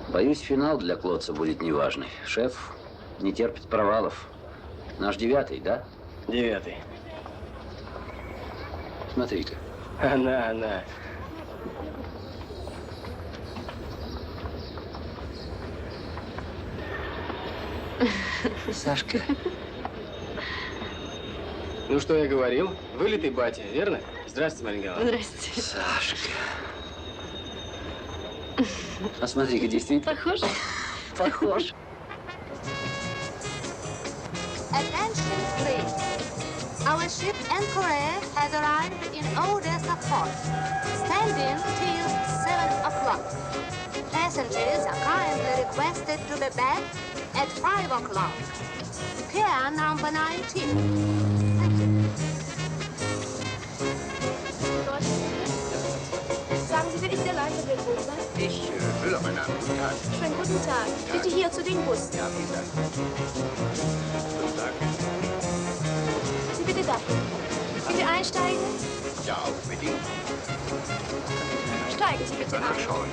Боюсь, финал для Клотца будет неважный. Шеф не терпит провалов. Наш 9-й, да? 9-й. Смотри-ка. Она. Сашка. Ну, что я говорил? Вылитый батя, верно? Здравствуйте, Марина Николаевна. Здрасте. Сашка. А смотри-ка, действительно. Похож? Похож. Attention, please. Our ship Anchorage has arrived in Odessa port. Standing till 7 o'clock. Passengers are kindly requested to be back at 5 o'clock. Pier number 19. Thank you. Sagen Sie, wer ist der Leiter der Gruppe? Ich, Müller, mein Name. Guten Tag. Schönen guten Tag. Bitte hier zu den Bus. Ja, vielen Dank. Guten Tag. Sie bitte da. Bitte einsteigen. Ja, unbedingt. Steigen Sie bitte ein. Schauen.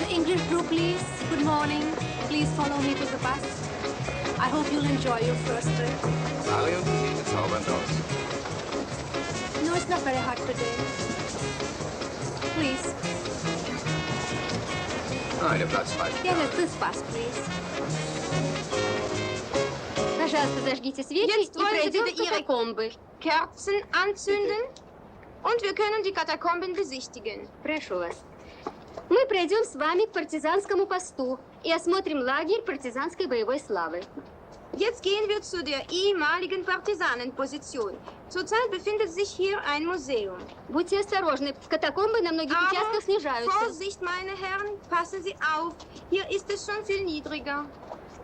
The English group, please. Good morning. Please follow me to the bus. I hope you'll enjoy your first trip. Marion, Sie sehen bezaubernd aus. No, it's not very hot today. Please. Der Platz frei. Get us this bus, please. Пожалуйста, зажгите свечи Jetzt и wollen Sie пройдем bitte до Ihre катакомбы. Kerzen anzünden. Und wir können die Katakomben besichtigen. Прошу вас. Мы пройдем с вами к партизанскому посту и осмотрим лагерь партизанской боевой славы. Jetzt gehen wir zu der ehemaligen Partisanenposition. Zurzeit befindet sich hier ein Museum. Будьте осторожны, катакомбы на многих участках снижаются. Vorsicht, meine Herren, passen Sie auf. Hier ist es schon viel niedriger.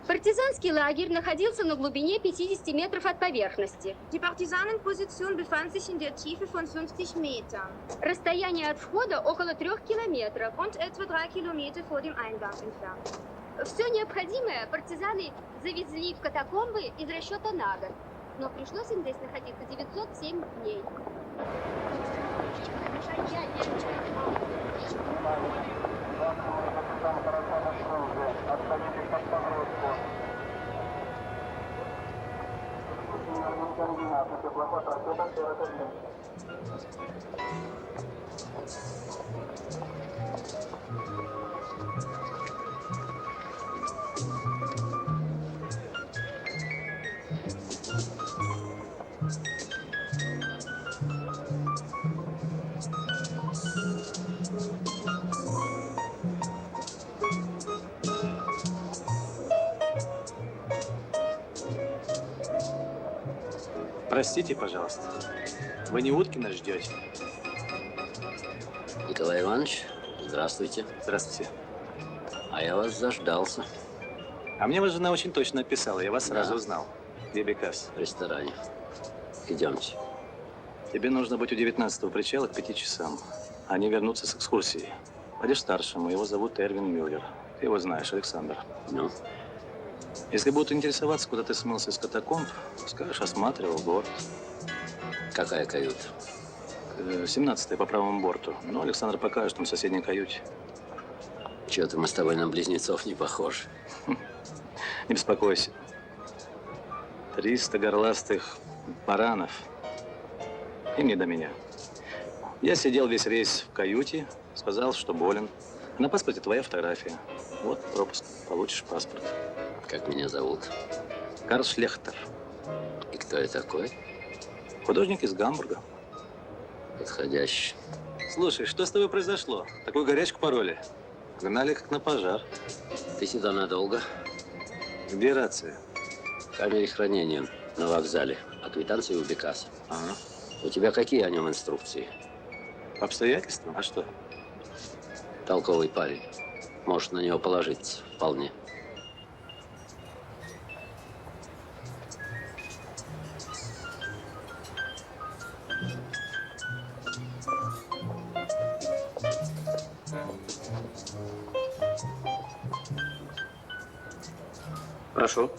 Партизанский лагерь находился на глубине 50 метров от поверхности. Die Partisanenposition befand sich in der Tiefe von 50 Metern. Расстояние от входа около 3 километров. Und etwa 3 Kilometer vor dem Eingang entfernt. Все необходимое партизаны завезли в катакомбы из расчета на год. Но пришлось им здесь находиться 907 дней. Простите, пожалуйста. Вы не Уткина ждете? Николай Иванович, здравствуйте. Здравствуйте. А я вас заждался. А мне ваша жена очень точно написала, я вас сразу Да. узнал. Где Бекас? В ресторане. Идемте. Тебе нужно быть у 19-го причала к 5 часам. Они вернутся с экскурсии. Пойдешь старшему, его зовут Эрвин Мюллер. Ты его знаешь, Александр. Ну? Если будут интересоваться, куда ты смылся из катакомб, скажешь, осматривал город. Какая каюта? 17-я по правому борту. Ну, Александр покажет там в соседней каюте. Чего-то мы с тобой на близнецов не похожи. Не беспокойся. 300 горластых баранов. И не до меня. Я сидел весь рейс в каюте, сказал, что болен. На паспорте твоя фотография. Вот пропуск. Получишь паспорт. Как меня зовут? Карл Шлехтер. И кто я такой? Художник из Гамбурга. Подходящий. Слушай, что с тобой произошло? Такую горячку пороли. Гнали как на пожар. Ты сюда надолго? Где рация? В камере хранения на вокзале. А квитанции у Бекаса. Ага. У тебя какие о нем инструкции? По обстоятельствам? А что? Толковый парень. Может на него положиться. Вполне. Прошу.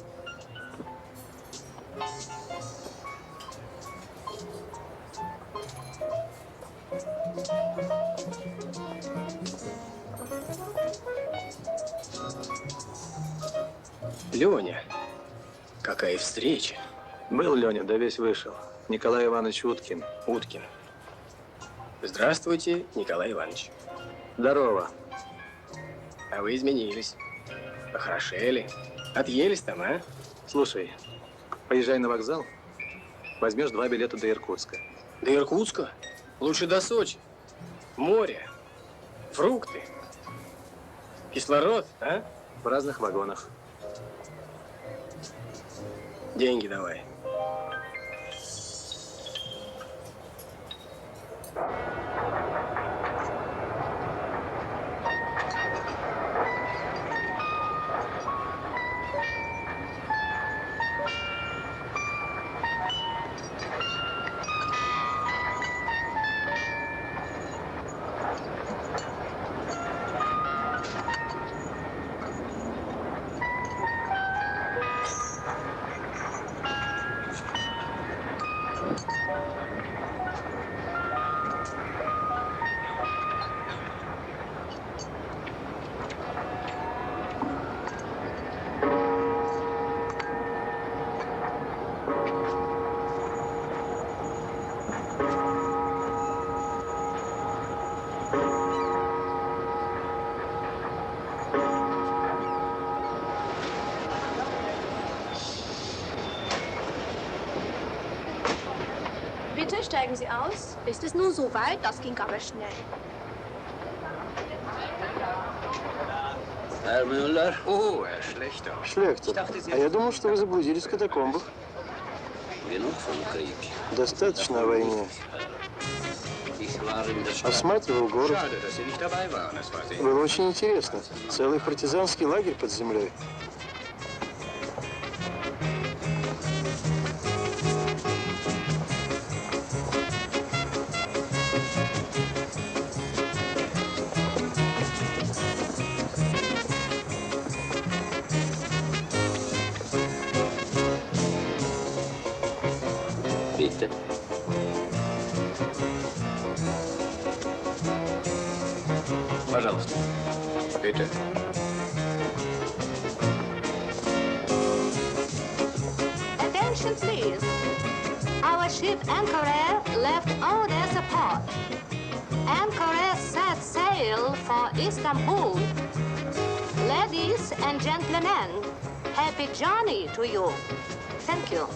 Леня, какая встреча. Был Леня, да весь вышел. Николай Иванович Уткин. Уткин. Здравствуйте, Николай Иванович. Здорово. А вы изменились. Похорошели. Отъелись там, а? Слушай, поезжай на вокзал, возьмешь 2 билета до Иркутска. До Иркутска? Лучше до Сочи. Море, фрукты, кислород, а? В разных вагонах. Деньги давай. Bitte steigen Sie aus. Ist es nun so weit? Das ging aber schnell. Herr Müller. О, Шлехтер. А я думал, что вы заблудились в катакомбах. Достаточно о войне. Осматривал город. Было очень интересно. Целый партизанский лагерь под землей. Bitte. Пожалуйста. Bitte. Attention, please. Our ship Ankara left Odessa port. Ankara set sail for Istanbul. Ladies and gentlemen, happy journey to you. Thank you.